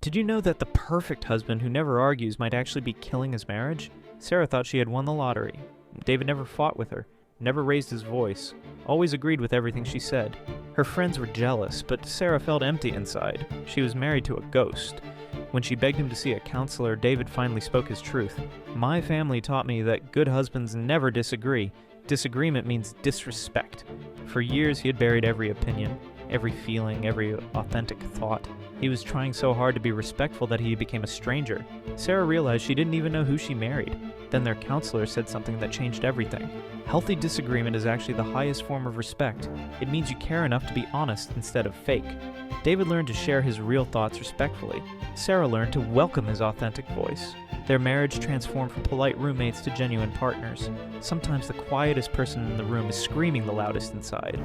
Did you know that the perfect husband who never argues might actually be killing his marriage? Sarah thought she had won the lottery. David never fought with her, never raised his voice, always agreed with everything she said. Her friends were jealous, but Sarah felt empty inside. She was married to a ghost. When she begged him to see a counselor, David finally spoke his truth. "My family taught me that good husbands never disagree. Disagreement means disrespect." For years, he had buried every opinion, every feeling, every authentic thought. He was trying so hard to be respectful that he became a stranger. Sarah realized she didn't even know who she married. Then their counselor said something that changed everything. Healthy disagreement is actually the highest form of respect. It means you care enough to be honest instead of fake. David learned to share his real thoughts respectfully. Sarah learned to welcome his authentic voice. Their marriage transformed from polite roommates to genuine partners. Sometimes the quietest person in the room is screaming the loudest inside.